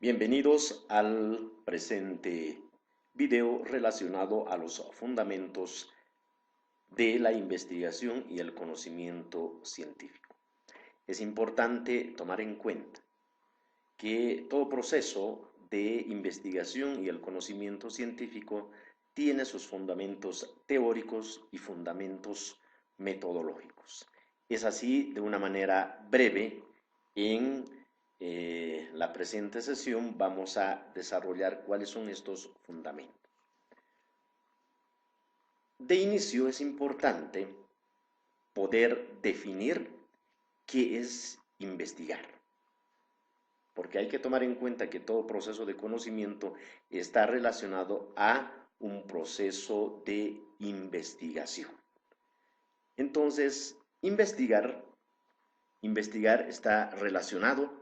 Bienvenidos al presente video relacionado a los fundamentos de la investigación y el conocimiento científico. Es importante tomar en cuenta que todo proceso de investigación y el conocimiento científico tiene sus fundamentos teóricos y fundamentos metodológicos. Es así, de una manera breve, en la presente sesión vamos a desarrollar cuáles son estos fundamentos. De inicio es importante poder definir qué es investigar, porque hay que tomar en cuenta que todo proceso de conocimiento está relacionado a un proceso de investigación. Entonces, investigar está relacionado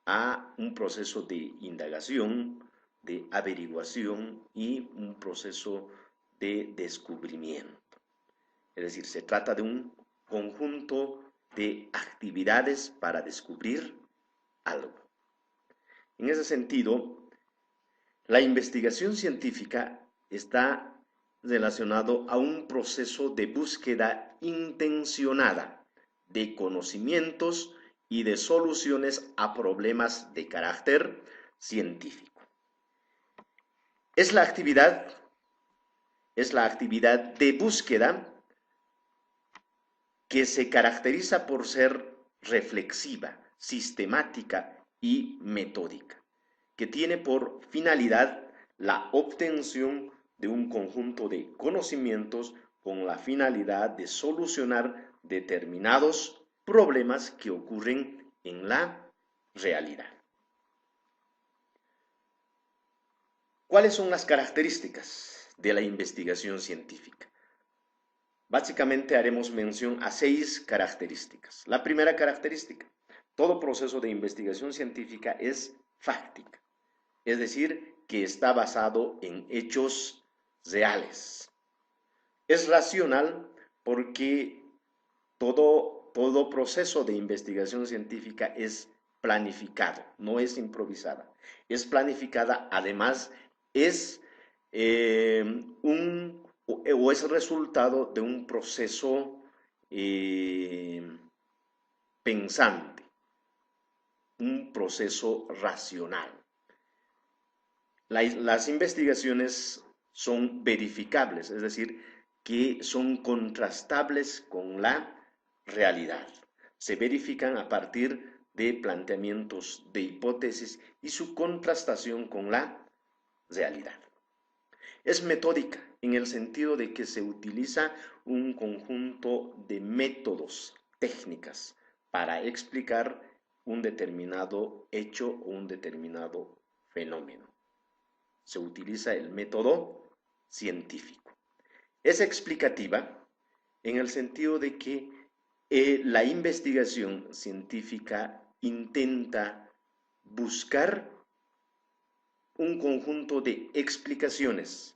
a un proceso de indagación, de averiguación y un proceso de descubrimiento. Es decir, se trata de un conjunto de actividades para descubrir algo. En ese sentido, la investigación científica está relacionado a un proceso de búsqueda intencionada de conocimientos y de soluciones a problemas de carácter científico. Es la actividad de búsqueda que se caracteriza por ser reflexiva, sistemática y metódica, que tiene por finalidad la obtención de un conjunto de conocimientos con la finalidad de solucionar determinados problemas que ocurren en la realidad. ¿Cuáles son las características de la investigación científica? Básicamente haremos mención a 6 características. La primera característica: todo proceso de investigación científica es fáctica, es decir, que está basado en hechos reales. Es racional porque todo proceso de investigación científica es planificado, no es improvisada. Es planificada, además es es resultado de un proceso pensante, un proceso racional. Las investigaciones son verificables, es decir, que son contrastables con la realidad. Se verifican a partir de planteamientos de hipótesis y su contrastación con la realidad. Es metódica en el sentido de que se utiliza un conjunto de métodos, técnicas, para explicar un determinado hecho o un determinado fenómeno. Se utiliza el método científico. Es explicativa en el sentido de que la investigación científica intenta buscar un conjunto de explicaciones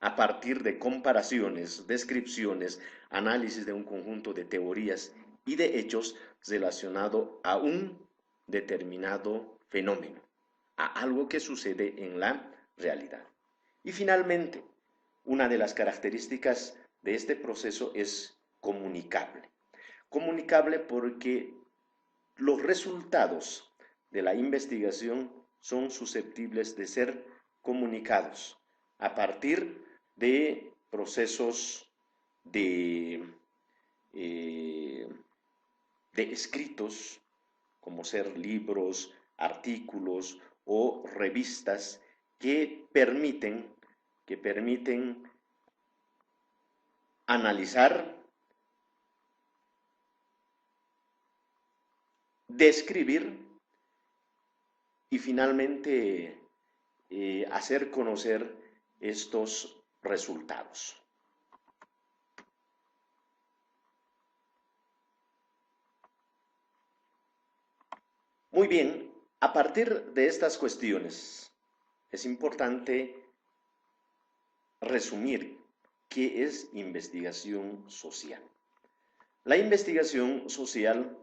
a partir de comparaciones, descripciones, análisis de un conjunto de teorías y de hechos relacionado a un determinado fenómeno, a algo que sucede en la realidad. Y finalmente, una de las características de este proceso es comunicable. Comunicable porque los resultados de la investigación son susceptibles de ser comunicados a partir de procesos eh, de escritos, como ser libros, artículos o revistas que permiten analizar, describir y finalmente hacer conocer estos resultados. Muy bien, a partir de estas cuestiones es importante resumir qué es investigación social. La investigación social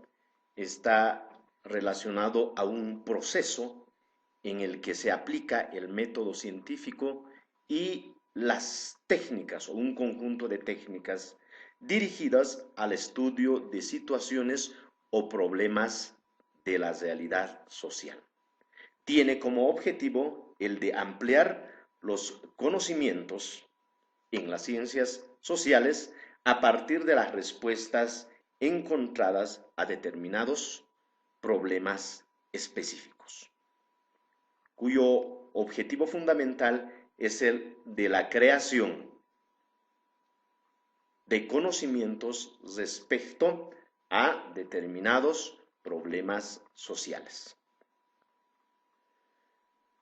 está relacionado a un proceso en el que se aplica el método científico y las técnicas o un conjunto de técnicas dirigidas al estudio de situaciones o problemas de la realidad social. Tiene como objetivo el de ampliar los conocimientos en las ciencias sociales a partir de las respuestas encontradas a determinados problemas específicos, cuyo objetivo fundamental es el de la creación de conocimientos respecto a determinados problemas sociales.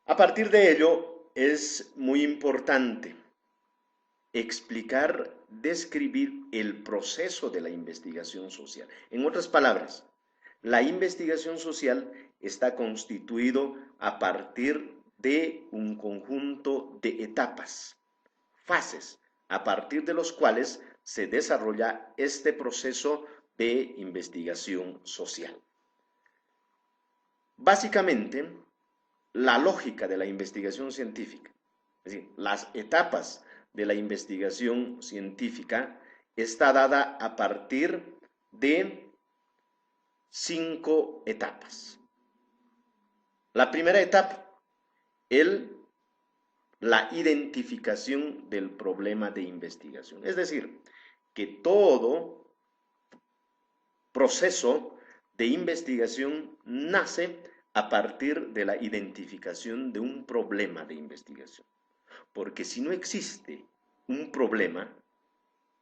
A partir de ello, es muy importante explicar, describir el proceso de la investigación social. En otras palabras, la investigación social está constituido a partir de un conjunto de etapas, fases, a partir de los cuales se desarrolla este proceso de investigación social. Básicamente, la lógica de la investigación científica, es decir, las etapas de la investigación científica, está dada a partir de 5 etapas. La primera etapa, la identificación del problema de investigación. Es decir, que todo proceso de investigación nace a partir de la identificación de un problema de investigación. Porque si no existe un problema,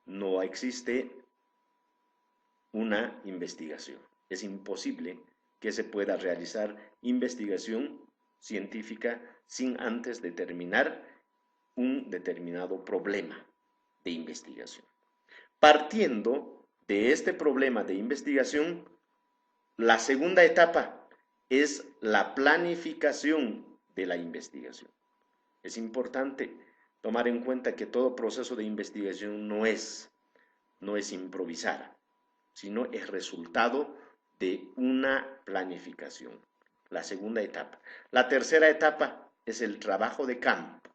no existe una investigación. Es imposible que se pueda realizar investigación científica sin antes determinar un determinado problema de investigación. Partiendo de este problema de investigación, la segunda etapa es la planificación de la investigación. Es importante tomar en cuenta que todo proceso de investigación no es improvisada, sino es resultado de una planificación. La segunda etapa. La tercera etapa es el trabajo de campo,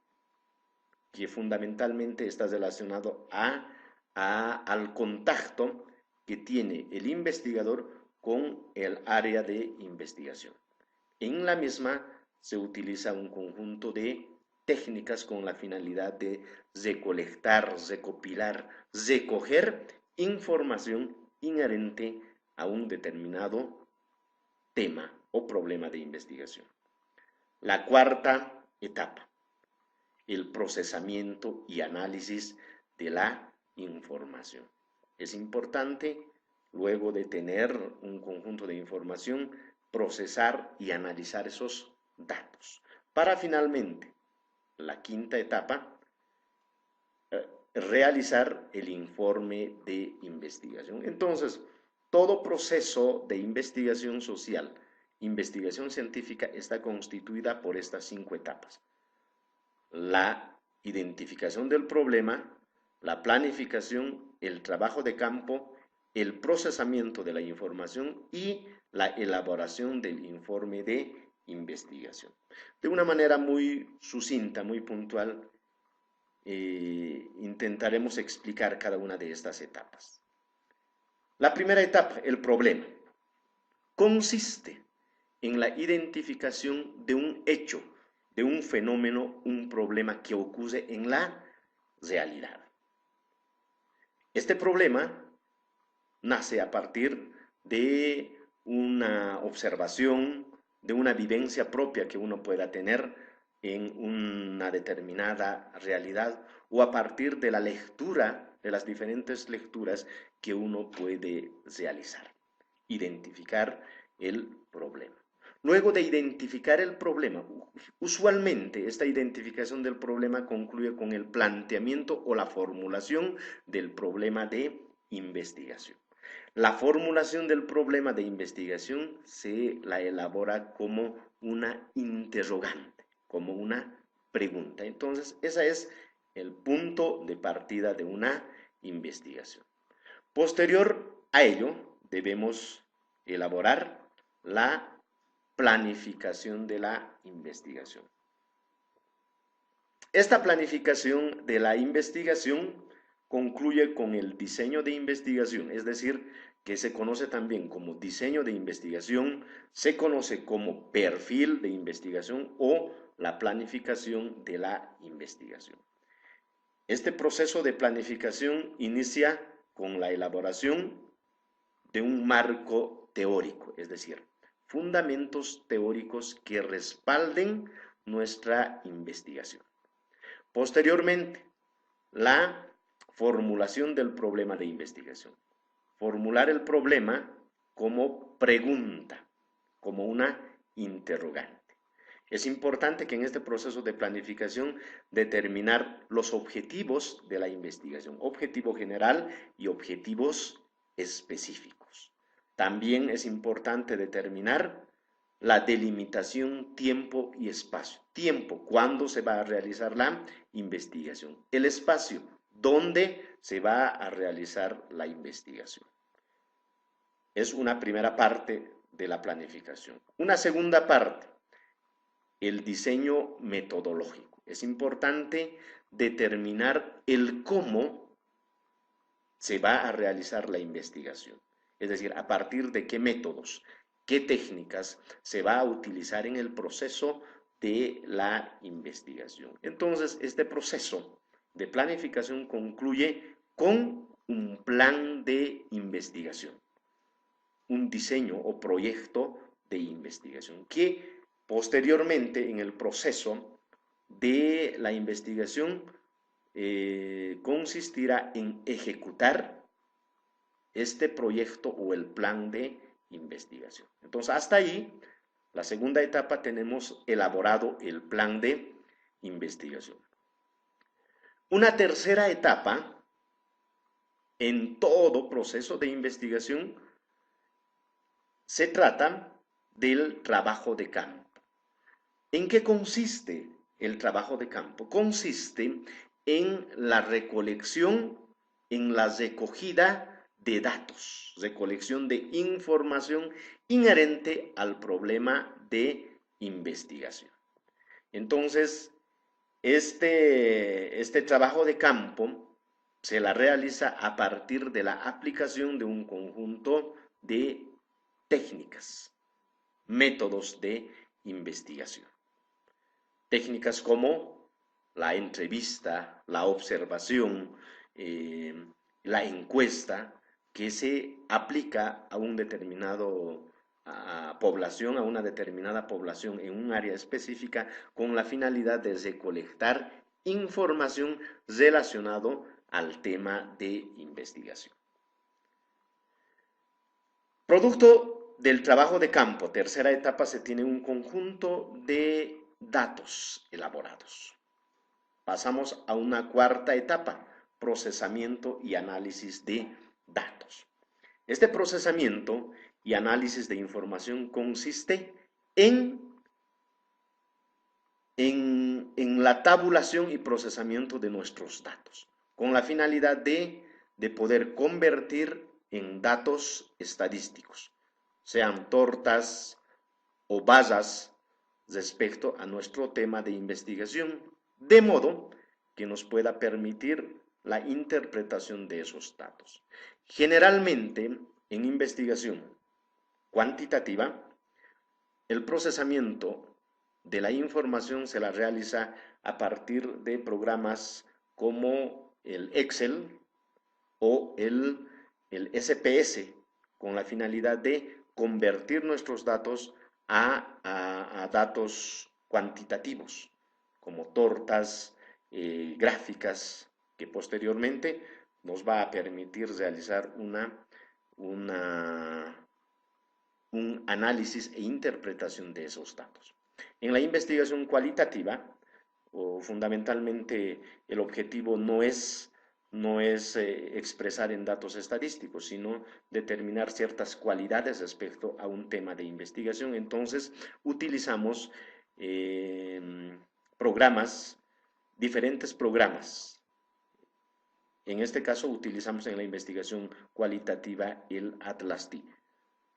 que fundamentalmente está relacionado al contacto que tiene el investigador con el área de investigación. En la misma se utiliza un conjunto de técnicas con la finalidad de recolectar, recopilar, recoger información inherente a un determinado tema o problema de investigación. La cuarta etapa, el procesamiento y análisis de la información. Es importante, luego de tener un conjunto de información, procesar y analizar esos datos, para finalmente, la quinta etapa, realizar el informe de investigación. Entonces, todo proceso de investigación social, investigación científica, está constituida por estas 5 etapas. La identificación del problema, la planificación, el trabajo de campo, el procesamiento de la información y la elaboración del informe de investigación. De una manera muy sucinta, muy puntual, intentaremos explicar cada una de estas etapas. La primera etapa, el problema, consiste en la identificación de un hecho, de un fenómeno, un problema que ocurre en la realidad. Este problema nace a partir de una observación, de una vivencia propia que uno pueda tener en una determinada realidad o a partir de la lectura, de las diferentes lecturas que uno puede realizar. Identificar el problema. Luego de identificar el problema, usualmente esta identificación del problema concluye con el planteamiento o la formulación del problema de investigación. La formulación del problema de investigación se la elabora como una interrogante, como una pregunta. Entonces, ese es el punto de partida de una investigación. Posterior a ello, debemos elaborar la planificación de la investigación. Esta planificación de la investigación concluye con el diseño de investigación, es decir, que se conoce también como diseño de investigación, se conoce como perfil de investigación o la planificación de la investigación. Este proceso de planificación inicia con la elaboración de un marco teórico, es decir, fundamentos teóricos que respalden nuestra investigación. Posteriormente, la formulación del problema de investigación. Formular el problema como pregunta, como una interrogante. Es importante que en este proceso de planificación determinar los objetivos de la investigación, objetivo general y objetivos específicos. También es importante determinar la delimitación tiempo y espacio. Tiempo, ¿cuándo se va a realizar la investigación? El espacio, ¿dónde se va a realizar la investigación? Es una primera parte de la planificación. Una segunda parte, el diseño metodológico. Es importante determinar el cómo se va a realizar la investigación. Es decir, a partir de qué métodos, qué técnicas se va a utilizar en el proceso de la investigación. Entonces, este proceso de planificación concluye con un plan de investigación, un diseño o proyecto de investigación que posteriormente en el proceso de la investigación consistirá en ejecutar este proyecto o el plan de investigación. Entonces, hasta ahí, la segunda etapa tenemos elaborado el plan de investigación. Una tercera etapa en todo proceso de investigación se trata del trabajo de campo. ¿En qué consiste el trabajo de campo? Consiste en la recolección, en la recogida de datos, recolección de información inherente al problema de investigación. Entonces, este trabajo de campo se la realiza a partir de la aplicación de un conjunto de técnicas, métodos de investigación. Técnicas como la entrevista, la observación, la encuesta, que se aplica a un determinado población, a una determinada población en un área específica con la finalidad de recolectar información relacionado al tema de investigación. Producto del trabajo de campo, tercera etapa, se tiene un conjunto de datos elaborados. Pasamos a una cuarta etapa, procesamiento y análisis de datos. Este procesamiento y análisis de información consiste en la tabulación y procesamiento de nuestros datos, con la finalidad de poder convertir en datos estadísticos, sean tortas o vallas respecto a nuestro tema de investigación, de modo que nos pueda permitir la interpretación de esos datos. Generalmente, en investigación cuantitativa, el procesamiento de la información se la realiza a partir de programas como el Excel o el SPS, con la finalidad de convertir nuestros datos a datos cuantitativos, como tortas, gráficas, que posteriormente nos va a permitir realizar un análisis e interpretación de esos datos. En la investigación cualitativa, fundamentalmente el objetivo no es expresar en datos estadísticos, sino determinar ciertas cualidades respecto a un tema de investigación. Entonces, utilizamos diferentes programas. En este caso, utilizamos en la investigación cualitativa el Atlas-T.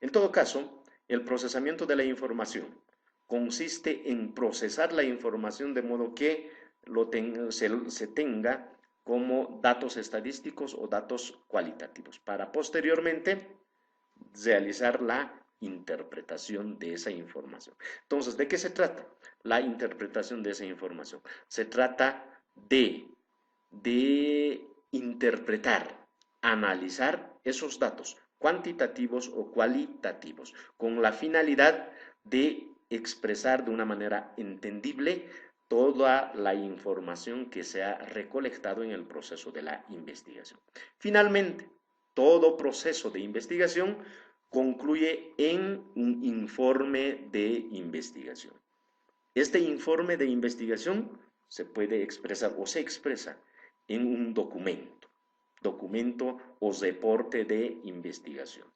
En todo caso, El procesamiento de la información consiste en procesar la información de modo que se tenga como datos estadísticos o datos cualitativos, para posteriormente realizar la interpretación de esa información. Entonces, ¿de qué se trata? La interpretación de esa información. Se trata de interpretar, analizar esos datos cuantitativos o cualitativos, con la finalidad de expresar de una manera entendible toda la información que se ha recolectado en el proceso de la investigación. Finalmente, todo proceso de investigación concluye en un informe de investigación. Este informe de investigación se puede expresar o se expresa en un documento o reporte de investigación.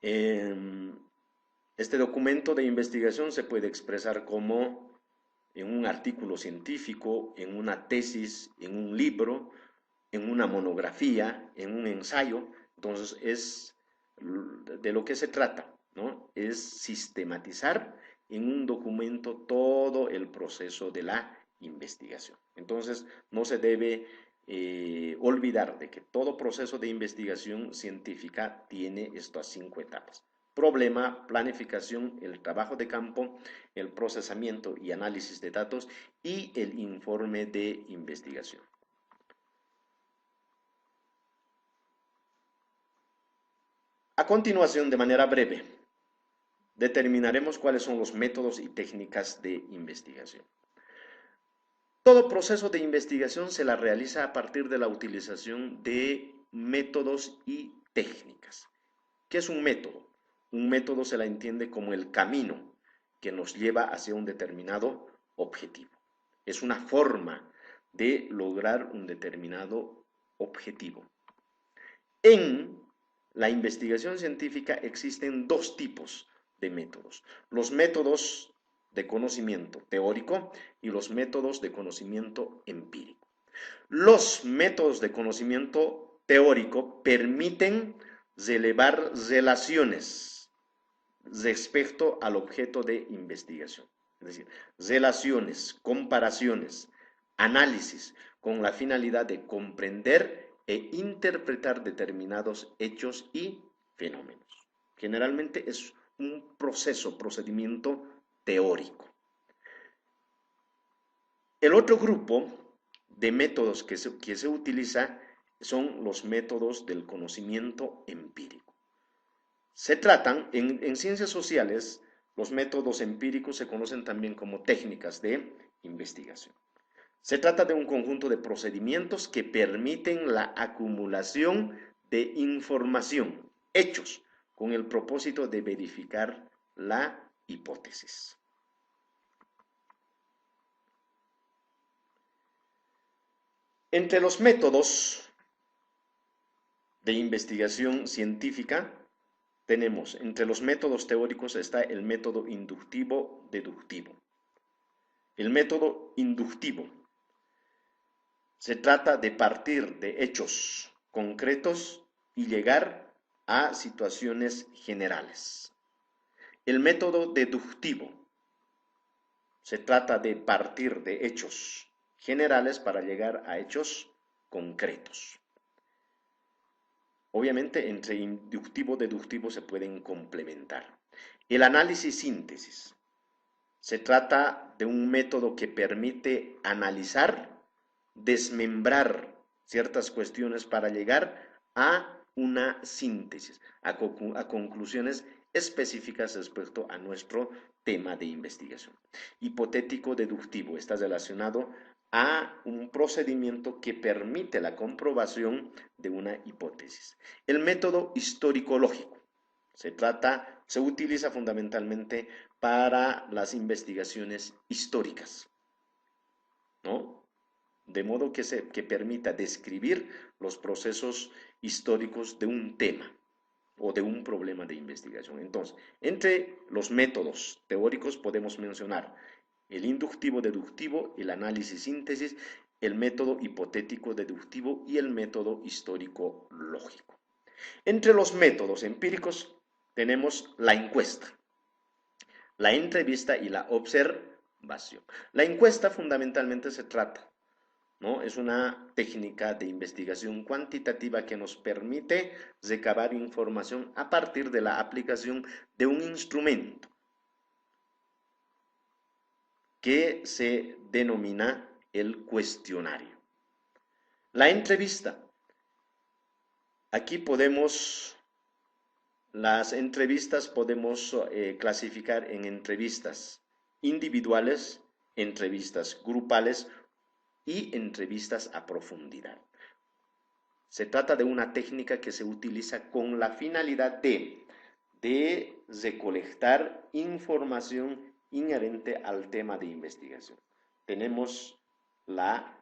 Este documento de investigación se puede expresar como en un artículo científico, en una tesis, en un libro, en una monografía, en un ensayo. Entonces, es de lo que se trata, ¿no? Es sistematizar en un documento todo el proceso de la investigación. Entonces, no se debe olvidar de que todo proceso de investigación científica tiene estas 5 etapas: problema, planificación, el trabajo de campo, el procesamiento y análisis de datos y el informe de investigación. A continuación, de manera breve, determinaremos cuáles son los métodos y técnicas de investigación. Todo proceso de investigación se la realiza a partir de la utilización de métodos y técnicas. ¿Qué es un método? Un método se la entiende como el camino que nos lleva hacia un determinado objetivo. Es una forma de lograr un determinado objetivo. En la investigación científica existen 2 tipos de métodos: los métodos de conocimiento teórico y los métodos de conocimiento empírico. Los métodos de conocimiento teórico permiten relevar relaciones respecto al objeto de investigación, es decir, relaciones, comparaciones, análisis, con la finalidad de comprender e interpretar determinados hechos y fenómenos. Generalmente es un procedimiento teórico. El otro grupo de métodos que se utiliza son los métodos del conocimiento empírico. Se tratan, en ciencias sociales, los métodos empíricos se conocen también como técnicas de investigación. Se trata de un conjunto de procedimientos que permiten la acumulación de información, hechos, con el propósito de verificar la hipótesis. Entre los métodos de investigación científica tenemos, entre los métodos teóricos está el método inductivo-deductivo. El método inductivo se trata de partir de hechos concretos y llegar a situaciones generales. El método deductivo se trata de partir de hechos generales para llegar a hechos concretos. Obviamente, entre inductivo y deductivo se pueden complementar. El análisis-síntesis se trata de un método que permite analizar, desmembrar ciertas cuestiones para llegar a una síntesis, a conclusiones específicas respecto a nuestro tema de investigación. Hipotético-deductivo está relacionado a un procedimiento que permite la comprobación de una hipótesis. El método histórico-lógico se utiliza fundamentalmente para las investigaciones históricas, ¿no? De modo que permita describir los procesos históricos de un tema o de un problema de investigación. Entonces, entre los métodos teóricos podemos mencionar el inductivo-deductivo, el análisis-síntesis, el método hipotético-deductivo y el método histórico-lógico. Entre los métodos empíricos tenemos la encuesta, la entrevista y la observación. La encuesta fundamentalmente se trata, ¿no? Es una técnica de investigación cuantitativa que nos permite recabar información a partir de la aplicación de un instrumento que se denomina el cuestionario. La entrevista. Aquí las entrevistas podemos clasificar en entrevistas individuales, entrevistas grupales y entrevistas a profundidad. Se trata de una técnica que se utiliza con la finalidad de recolectar información inherente al tema de investigación. Tenemos la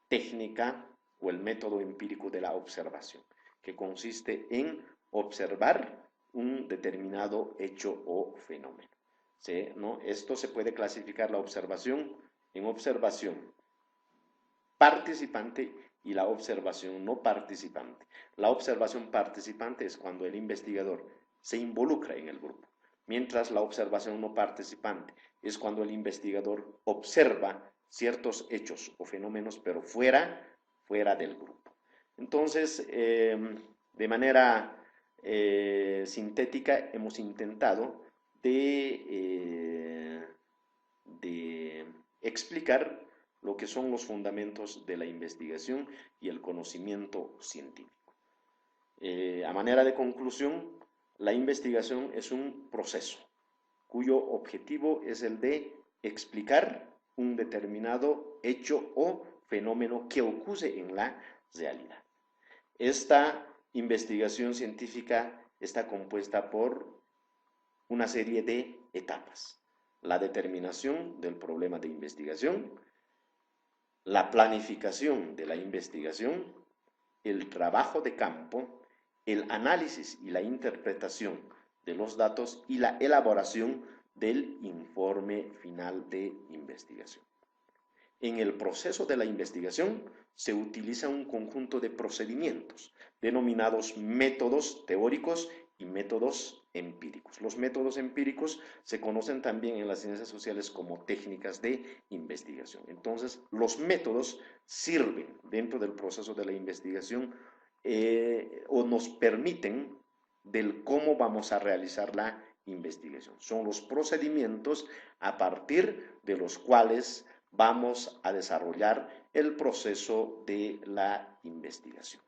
técnica o el método empírico de la observación, que consiste en observar un determinado hecho o fenómeno. ¿Sí? ¿No? Esto se puede clasificar la observación en observación participante y la observación no participante. La observación participante es cuando el investigador se involucra en el grupo, mientras la observación no participante es cuando el investigador observa ciertos hechos o fenómenos, pero fuera del grupo. Entonces, de manera sintética, hemos intentado de explicar lo que son los fundamentos de la investigación y el conocimiento científico. A manera de conclusión, la investigación es un proceso cuyo objetivo es el de explicar un determinado hecho o fenómeno que ocurre en la realidad. Esta investigación científica está compuesta por una serie de etapas. La determinación del problema de investigación, la planificación de la investigación, el trabajo de campo, el análisis y la interpretación de los datos y la elaboración del informe final de investigación. En el proceso de la investigación se utiliza un conjunto de procedimientos denominados métodos teóricos y métodos empíricos. Los métodos empíricos se conocen también en las ciencias sociales como técnicas de investigación. Entonces, los métodos sirven dentro del proceso de la investigación o nos permiten del cómo vamos a realizar la investigación. Son los procedimientos a partir de los cuales vamos a desarrollar el proceso de la investigación.